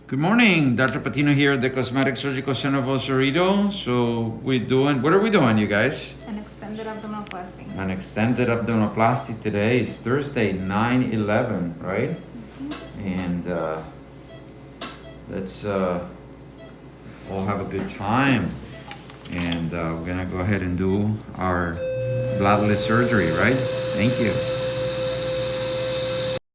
Good morning, Dr. Patino here at the Cosmetic Surgical Center of Cerrito. So what are we doing, you guys? An extended abdominoplasty. An extended abdominoplasty. Today is Thursday, 9/11, right? And let's all have a good time. And we're gonna go ahead and do our bloodless surgery, right? Thank you.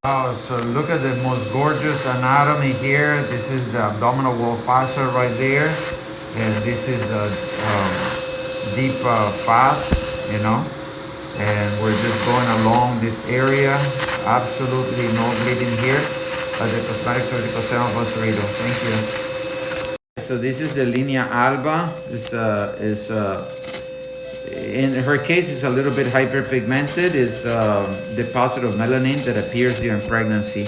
Oh, so look at the most gorgeous anatomy here. This is the abdominal wall fascia right there. And this is a deep fast, and we're just going along this area. Absolutely no bleeding here at the Cosmetic Surgical Center of Cerrito. Thank you. So this is the linea alba. In her case, it's a little bit hyperpigmented. It's deposit of melanin that appears during pregnancy.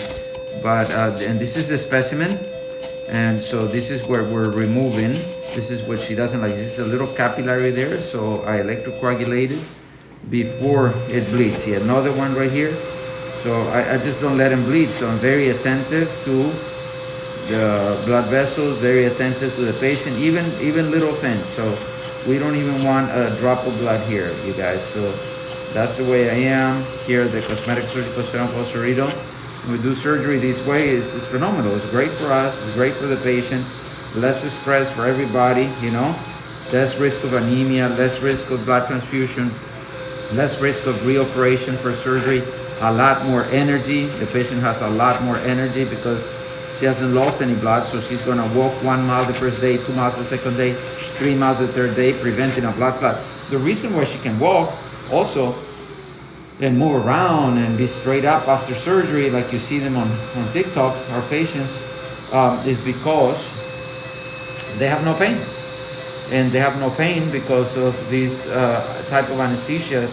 And this is the specimen. And so this is where we're removing. This is what she doesn't like. This is a little capillary there. So I electrocoagulate it before it bleeds. See, another one right here. So I just don't let him bleed. So I'm very attentive to the blood vessels, very attentive to the patient, even little things. So we don't even want a drop of blood here, you guys. So that's the way I am here at the Cosmetic Surgical Center of Cerrito. We do surgery this way. It's phenomenal. It's great for us. It's great for the patient. Less stress for everybody, Less risk of anemia, less risk of blood transfusion, less risk of reoperation for surgery. A lot more energy. The patient has a lot more energy because she hasn't lost any blood, so she's going to walk 1 mile the first day, 2 miles the second day, 3 miles the third day, preventing a blood clot. The reason why she can walk also and move around and be straight up after surgery, like you see them on TikTok, our patients, is because they have no pain. And they have no pain because of this type of anesthesia.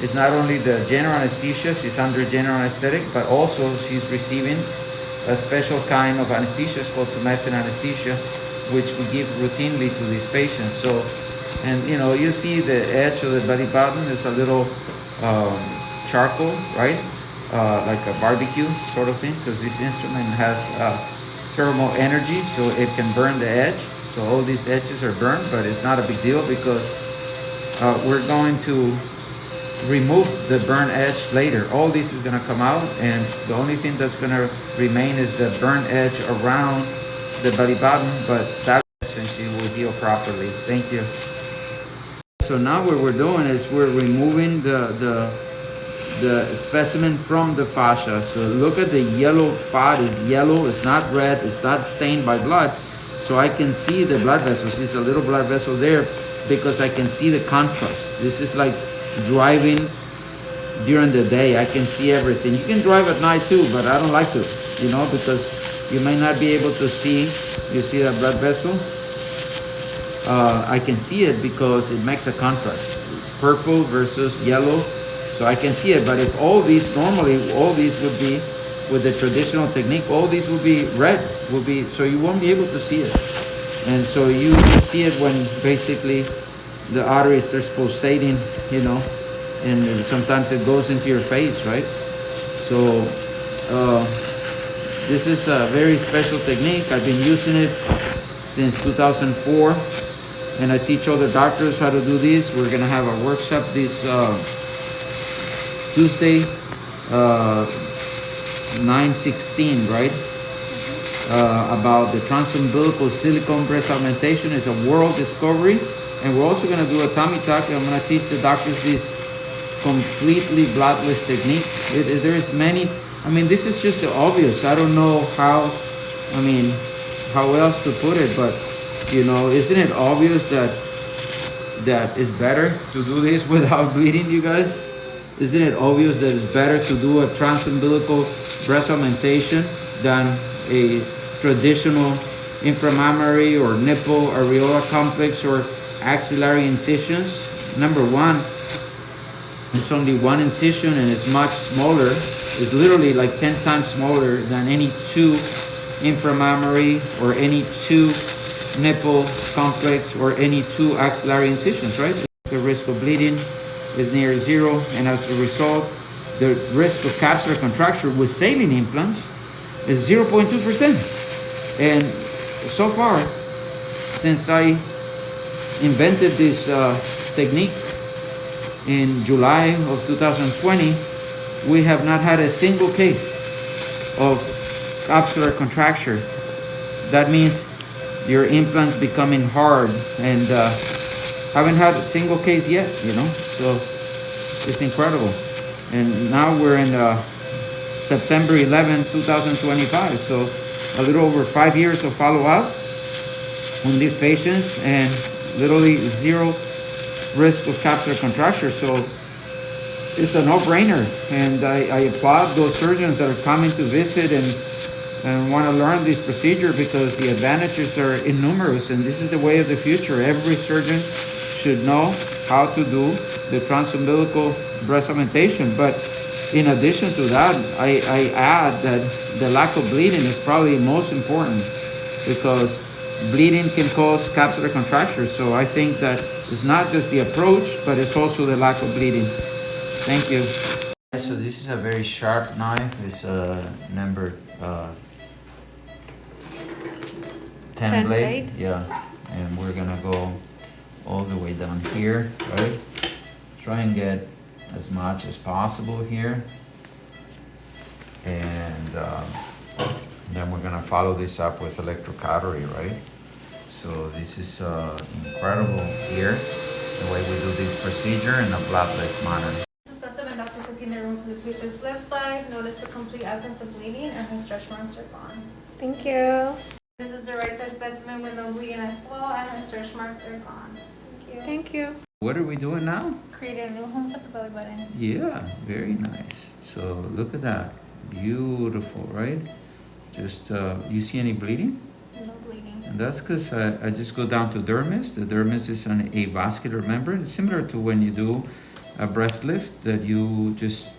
It's not only the general anesthesia, she's under general anesthetic, but also she's receiving a special kind of anesthesia called tumescent anesthesia, which we give routinely to these patients. So, and you see the edge of the belly button is a little charcoal, right? Like a barbecue sort of thing, because this instrument has thermal energy, so it can burn the edge. So all these edges are burned, but it's not a big deal because we're going to remove the burn edge later. All this is going to come out, and the only thing that's going to remain is the burn edge around the belly button, but that essentially will heal properly. Thank you. So now what we're doing is we're removing the specimen from the fascia. So look at the yellow spot. It's yellow, it's not red, it's not stained by blood. So I can see the blood vessels. There's a little blood vessel there because I can see the contrast. This is like driving during the day. I can see everything. You can drive at night too, but I don't like to, because you may not be able to see. You see that blood vessel? I can see it because it makes a contrast. Purple versus yellow. So I can see it, but if all these would be, with the traditional technique, all these would be red, so you won't be able to see it. And so you see it when basically the artery starts pulsating, and sometimes it goes into your face, right? So this is a very special technique. I've been using it since 2004, and I teach other doctors how to do this. We're gonna have a workshop this Tuesday, 9/16, right? About the transumbilical silicone breast augmentation. Is a world discovery. And we're also going to do a tummy tuck. I'm going to teach the doctors this completely bloodless technique. There is many. This is just the obvious. I don't know how else to put it, but isn't it obvious that it's better to do this without bleeding, you guys? Isn't it obvious that it's better to do a transumbilical breast augmentation than a traditional inframammary or nipple areola complex or axillary incisions? Number one, it's only one incision and it's much smaller. It's literally like 10 times smaller than any two inframammary or any two nipple complex or any two axillary incisions, right? The risk of bleeding is near zero, and as a result, the risk of capsular contracture with saline implants is 0.2%. And so far, since I invented this technique in July of 2020, we have not had a single case of capsular contracture. That means your implants becoming hard, and haven't had a single case yet, so it's incredible. And now we're in September 11, 2025, so a little over 5 years of follow-up on these patients, and literally zero risk of capsular contracture. So it's a no-brainer, and I applaud those surgeons that are coming to visit and want to learn this procedure, because the advantages are innumerous, and this is the way of the future. Every surgeon should know how to do the transumbilical breast augmentation. But in addition to that, I add that the lack of bleeding is probably most important, because bleeding can cause capsular contracture. So I think that it's not just the approach, but it's also the lack of bleeding. Thank you. So this is a very sharp knife. It's a number 10 blade. Yeah, and we're gonna go all the way down here, right? Try and get as much as possible here, and then we're gonna follow this up with electrocautery, right? So this is incredible here, the way we do this procedure in a bloodless manner. Specimen Dr. Patino room for the patient's left side. Notice the complete absence of bleeding and her stretch marks are gone. Thank you. This is the right side specimen with no bleeding as well, and her stretch marks are gone. Thank you. Thank you. What are we doing now? Create a new home for the belly button. Yeah, very nice. So look at that, beautiful, right? Just, you see any bleeding? No bleeding. And that's because I just go down to dermis. The dermis is an avascular membrane. It's similar to when you do a breast lift, that you just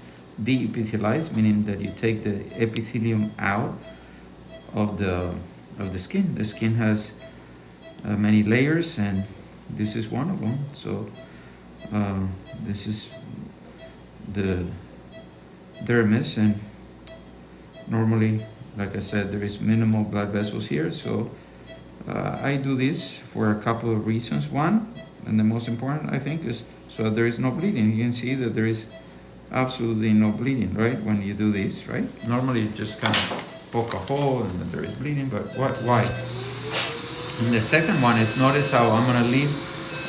de-epithelialize, meaning that you take the epithelium out of the skin. The skin has many layers, and this is one of them. So this is the dermis, and normally, like I said, there is minimal blood vessels here. So I do this for a couple of reasons. One, and the most important, I think, is so there is no bleeding. You can see that there is absolutely no bleeding, right? When you do this, right? Normally you just kind of poke a hole and then there is bleeding, but why? And the second one is, notice how I'm gonna leave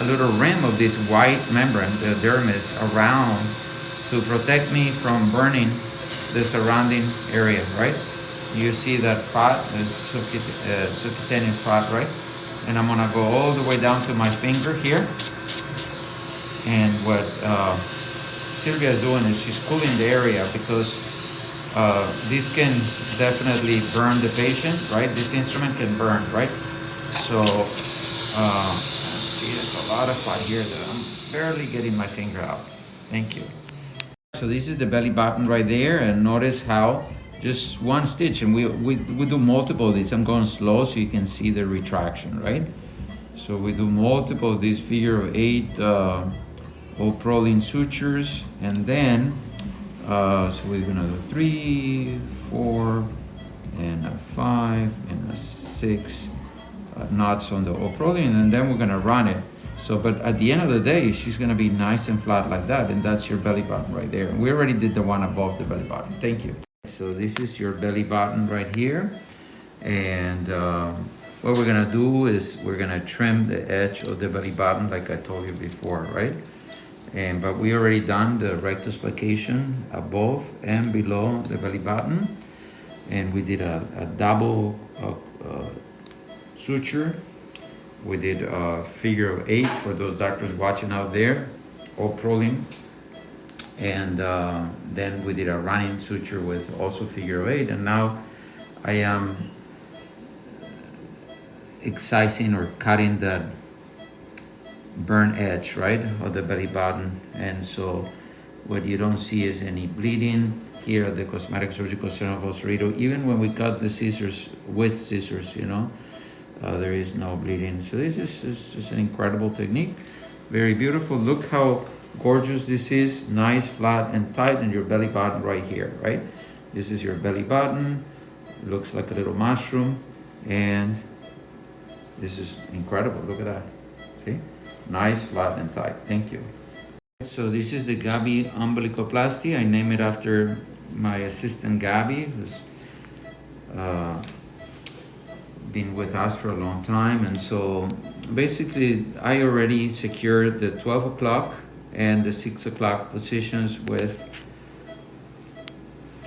a little rim of this white membrane, the dermis, around to protect me from burning the surrounding area, right? You see that fat, the subcutaneous fat, right? And I'm gonna go all the way down to my finger here. And what Sylvia is doing is she's cooling the area, because this can definitely burn the patient, right? This instrument can burn, right? So, see, there's a lot of fat here that I'm barely getting my finger out. Thank you. So this is the belly button right there, and notice how just one stitch, and we do multiple of these. I'm going slow so you can see the retraction, right? So we do multiple of these figure of 8 proline sutures, and then so we're gonna do 3, 4, and a 5, and a 6 knots on the proline, and then we're gonna run it. So, but at the end of the day, she's gonna be nice and flat like that, and that's your belly button right there. And we already did the one above the belly button. Thank you. So this is your belly button right here, and what we're gonna do is we're gonna trim the edge of the belly button, like I told you before, right? But we already done the rectus plication above and below the belly button, and we did a double suture. We did a figure of 8 for those doctors watching out there, proline, and then we did a running suture with also figure of 8, and now I am excising or cutting that burn edge, right, of the belly button. And so what you don't see is any bleeding here at the Cosmetic Surgical Center of Cerrito. Even when we cut the scissors with scissors, there is no bleeding. So this is just an incredible technique, very beautiful. Look how gorgeous this is, nice, flat, and tight in your belly button right here, right? This is your belly button. It looks like a little mushroom, And this is incredible, look at that, see? Nice, flat and tight, thank you. So this is the Gabi umbilicoplasty. I name it after my assistant Gabi, who's been with us for a long time. And so basically I already secured the 12 o'clock and the 6 o'clock positions with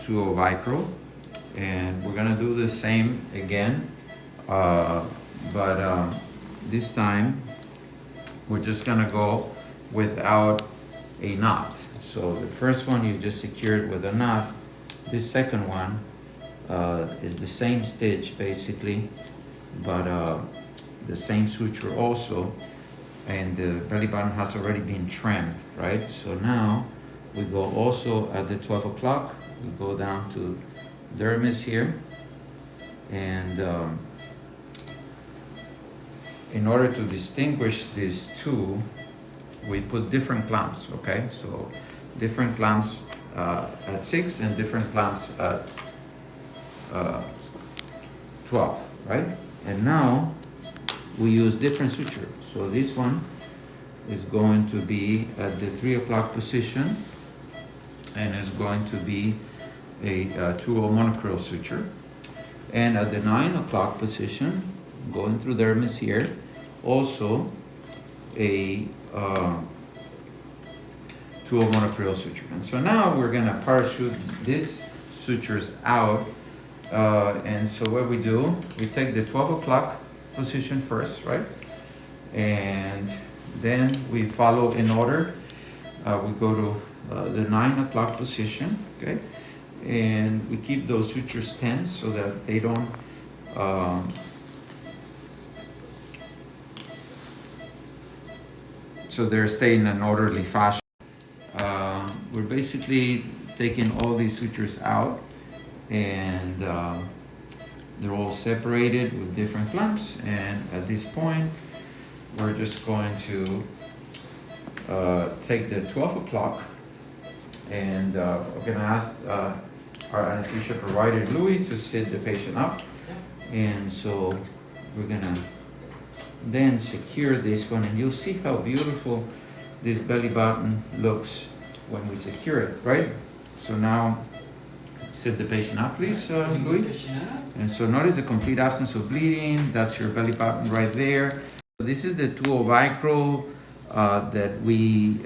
2 vicro, and we're gonna do the same again, but this time we're just gonna go without a knot. So the first one you just secured with a knot. This second one is the same stitch basically, but the same suture also, and the belly button has already been trimmed, right? So now we go also at the 12 o'clock, we go down to dermis here, and in order to distinguish these two, we put different clamps, okay? So different clamps at 6 and different clamps at 12, right? And now we use different suture. So this one is going to be at the 3 o'clock position, and is going to be a 2-0 monocryl suture. And at the 9 o'clock position, going through dermis here, also a 2-0 monocryl suture. And so now we're gonna parachute these sutures out. And so what we do, we take the 12 o'clock position first, right? And then we follow in order. We go to the 9 o'clock position, okay? And we keep those sutures tense so that they don't so they're staying in an orderly fashion. We're basically taking all these sutures out, and they're all separated with different clamps. And at this point, we're just going to take the 12 o'clock, and we're gonna ask our anesthesia provider, Louis, to sit the patient up. And so we're gonna then secure this one, and you'll see how beautiful this belly button looks when we secure it, right? So now sit the patient up, please, Louis. And so notice the complete absence of bleeding. That's your belly button right there. So this is the 2-0 vicro that we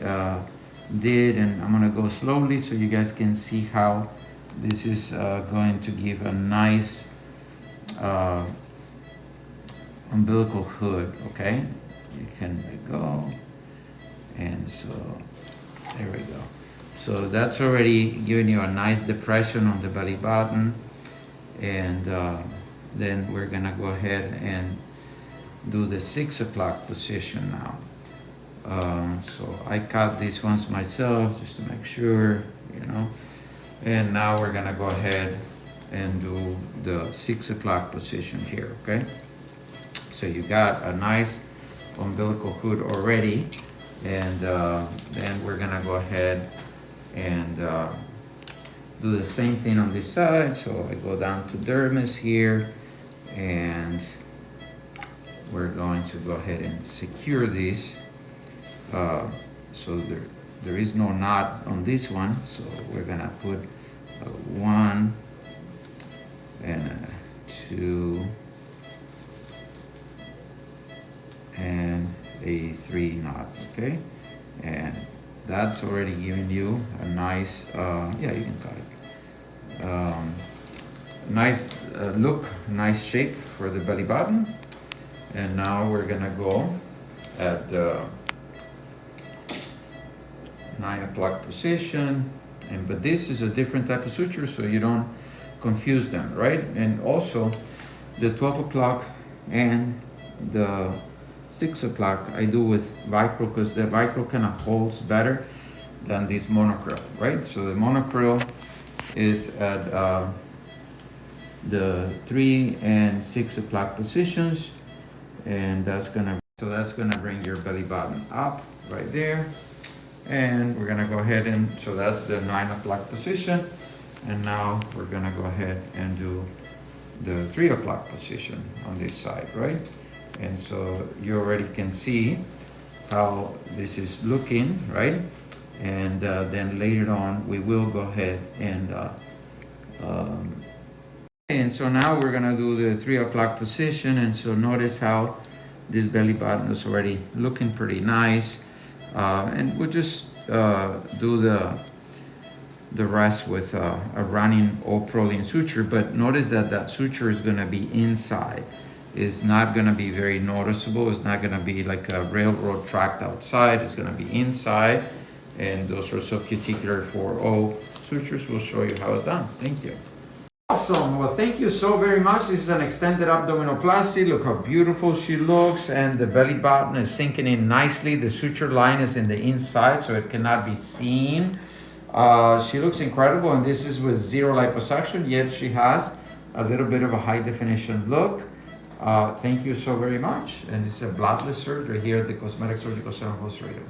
did, and I'm gonna go slowly so you guys can see how this is going to give a nice umbilical hood, okay? You can go, and so there we go. So that's already giving you a nice depression on the belly button, and then we're gonna go ahead and do the 6 o'clock position now. So I cut these ones myself just to make sure, you know. And now we're gonna go ahead and do the 6 o'clock position here, okay? So you got a nice umbilical hood already, and then we're gonna go ahead and do the same thing on this side. So I go down to dermis here, and we're going to go ahead and secure these. So there is no knot on this one, so we're gonna put 1 and 2 and a 3 knot, okay? And that's already giving you a nice, yeah, you can cut it. Nice look, nice shape for the belly button. And now we're gonna go at the 9 o'clock position, but this is a different type of suture, so you don't confuse them, right? And also the 12 o'clock and the 6 o'clock I do with vicro, because the vicro kind of holds better than this monocryl, right? So the monocryl is at the 3 and 6 o'clock positions, and that's gonna bring your belly button up right there. And we're gonna go ahead and, so that's the 9 o'clock position. And now we're gonna go ahead and do the 3 o'clock position on this side, right? And so you already can see how this is looking, right? And then later on, we will go ahead and so now we're gonna do the 3 o'clock position. And so notice how this belly button is already looking pretty nice. And we'll just do the rest with a running all-proline suture. But notice that that suture is gonna be inside. It's not gonna be very noticeable. It's not gonna be like a railroad track outside. It's gonna be inside. And those are subcuticular 4O sutures. We'll show you how it's done. Thank you. Awesome. Well, thank you so very much. This is an extended abdominoplasty. Look how beautiful she looks. And the belly button is sinking in nicely. The suture line is in the inside, so it cannot be seen. She looks incredible, and this is with 0 liposuction, yet she has a little bit of a high definition look. Thank you so very much. And this is a bloodless surgery here at the Cosmetic Surgical Center of Cerrito.